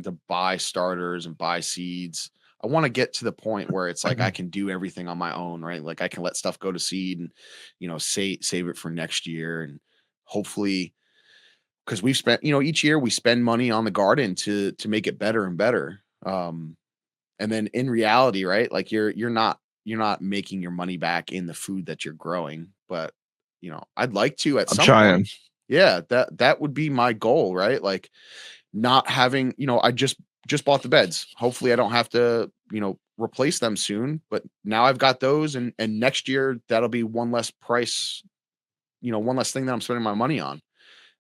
to buy starters and buy seeds. I want to get to the point where it's like I can do everything on my own, right? Like I can let stuff go to seed and save it for next year, and hopefully, because we've spent, each year we spend money on the garden to make it better and better. And then in reality, right? Like you're not making your money back in the food that you're growing, but I'd like to at I'm some point. trying. Yeah, that would be my goal, right? Like not having, I just bought the beds. Hopefully I don't have to, replace them soon, but now I've got those, and next year that'll be one less price, one less thing that I'm spending my money on.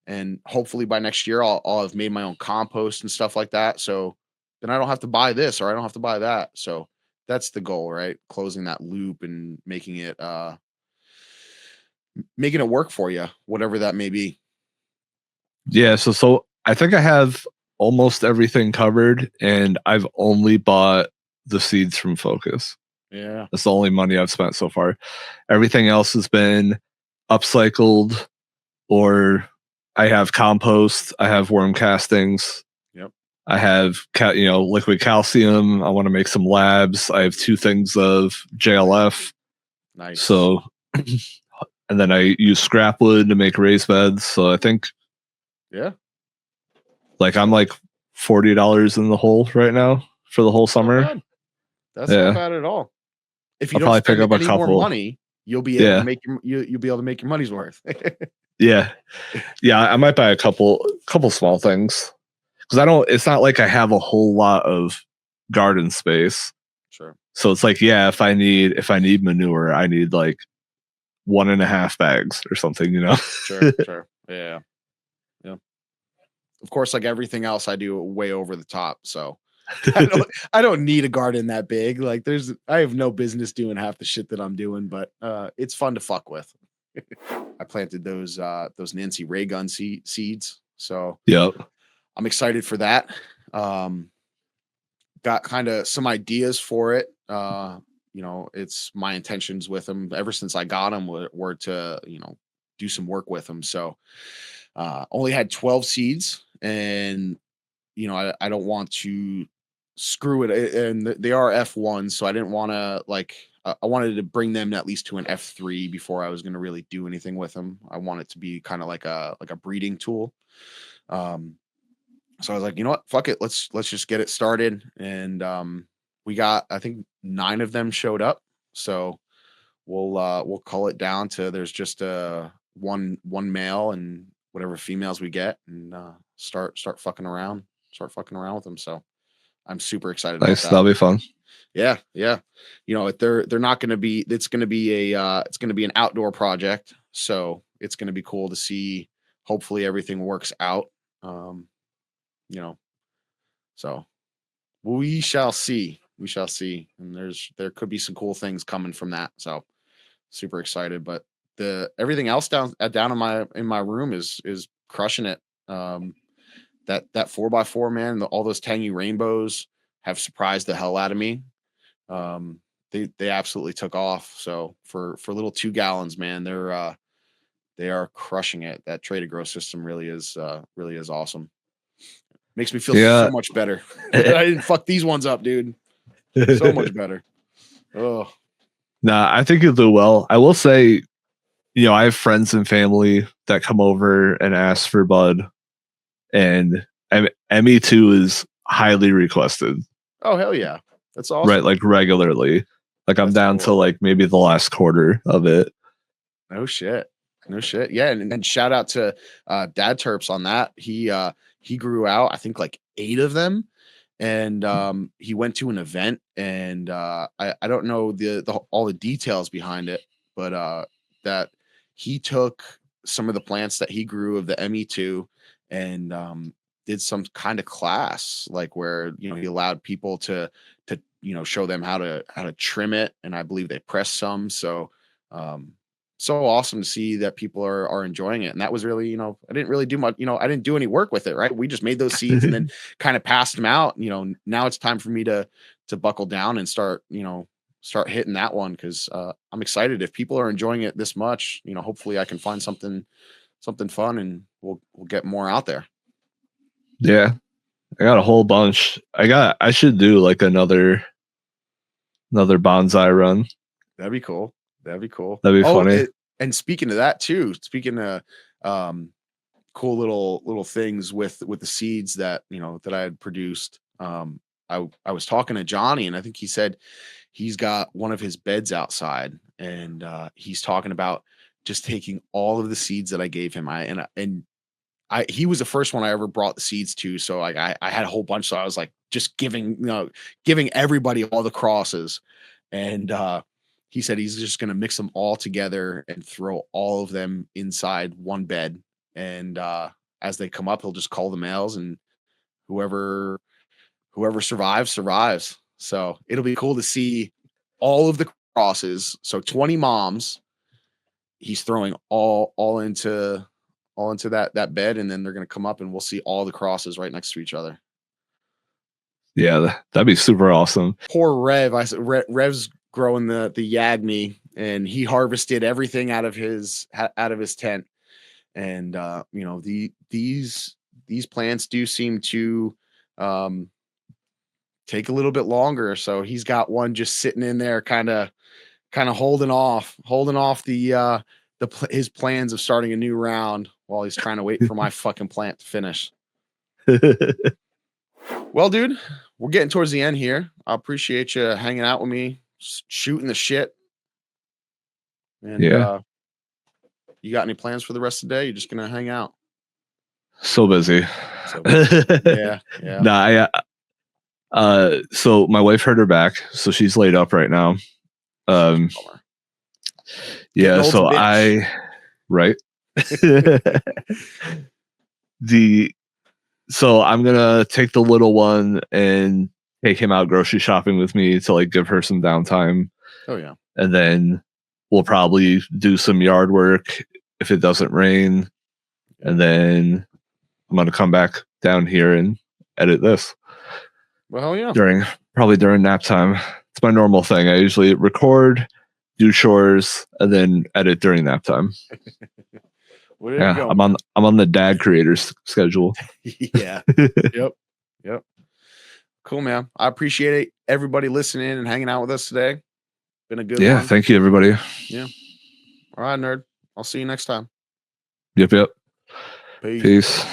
And hopefully by next year I'll have made my own compost and stuff like that. So then I don't have to buy this or I don't have to buy that. So that's the goal, right? Closing that loop and making it work for you, whatever that may be. Yeah, so I think I have almost everything covered, and I've only bought the seeds from Focus. Yeah. That's the only money I've spent so far. Everything else has been upcycled, or I have compost, I have worm castings. Yep. I have liquid calcium. I want to make some labs. I have 2 things of JLF. Nice. So, and then I use scrap wood to make raised beds. So I think, yeah, like, I'm like $40 in the hole right now for the whole summer. That's not bad at all. If you I'll don't probably spend pick up any a more couple. money, you'll be able to make you'll be able to make your money's worth. Yeah, I might buy a couple small things, because it's not like I have a whole lot of garden space. Sure. So it's like, if I need manure, I need like 1.5 bags or something, Sure. Yeah. Of course, like everything else, I do way over the top. So I don't need a garden that big. Like I have no business doing half the shit that I'm doing, but it's fun to fuck with. I planted those Nancy Ray gun seeds. So Yep. I'm excited for that. Got kind of some ideas for it. It's my intentions with them ever since I got them were to, do some work with them. So only had 12 seeds, and I don't want to screw it. And they are F1, so I didn't want to I wanted to bring them at least to an F3 before I was going to really do anything with them. I want it to be kind of like a breeding tool. So I was like, you know what, fuck it, let's just get it started. And we got, I think 9 of them showed up. So we'll cull it down to there's just one male and whatever females we get, and start fucking around with them. So I'm super excited about that. That'll be fun. Yeah. They're not going to be. It's going to be an outdoor project. So it's going to be cool to see. Hopefully everything works out. So we shall see. And there could be some cool things coming from that. So super excited. But everything else down in my room is crushing it. That 4x4, man, all those tangy rainbows have surprised the hell out of me. They absolutely took off. So for little 2 gallons, man, they are crushing it. That NerdGrows system really is awesome. Makes me feel so much better. I didn't fuck these ones up, dude. So much better. Oh. Nah, I think you'll do well. I will say, I have friends and family that come over and ask for bud, and ME2 is highly requested. Oh, hell yeah. That's awesome. Right, like regularly. Like I'm down to like maybe the last quarter of it. No shit. Yeah, and shout out to Dad Terps on that. He grew out, I think, like 8 of them, and he went to an event, and I don't know all the details behind it, but that he took some of the plants that he grew of the ME2 and did some kind of class, like where he allowed people to show them how to trim it, and I believe they pressed some. So so awesome to see that people are enjoying it. And that was really, I didn't really do much, I didn't do any work with it, right? We just made those seeds and then kind of passed them out. Now it's time for me to buckle down and start hitting that one, because I'm excited. If people are enjoying it this much, hopefully I can find something fun, and we'll get more out there. Yeah. I got a whole bunch. I should do like another bonsai run. That'd be cool. That'd be funny. And speaking of that too, speaking of cool little things with the seeds that that I had produced. I was talking to Johnny, and I think he said he's got one of his beds outside, and he's talking about just taking all of the seeds that I gave him. He was the first one I ever brought the seeds to, so like I had a whole bunch, so I was like just giving everybody all the crosses, and he said he's just gonna mix them all together and throw all of them inside one bed, and as they come up, he'll just call the males, and whoever survives. So it'll be cool to see all of the crosses. So 20 moms, he's throwing all into that bed, and then they're gonna come up, and we'll see all the crosses right next to each other. Yeah, that'd be super awesome. Poor Rev. Rev's growing the Yagni, and he harvested everything out of his tent. And these plants do seem to take a little bit longer. So he's got one just sitting in there, kind of holding off his plans of starting a new round while he's trying to wait for my fucking plant to finish. Well, dude, we're getting towards the end here. I appreciate you hanging out with me, shooting the shit. And you got any plans for the rest of the day? You're just gonna hang out? So busy. Yeah. Nah, so my wife hurt her back, so she's laid up right now. Yeah, so right. So I'm gonna take the little one and take him out grocery shopping with me to like give her some downtime. Oh yeah. And then we'll probably do some yard work if it doesn't rain. And then I'm gonna come back down here and edit this. Well, yeah. Probably during nap time. It's my normal thing. I usually record, do chores, and then edit during nap time. Yeah, I'm on the dad creators schedule. Yeah. Yep. Cool, man. I appreciate it. Everybody listening and hanging out with us today. Been a good one. Yeah, thank you, everybody. Yeah. All right, nerd. I'll see you next time. Yep. Peace. Peace.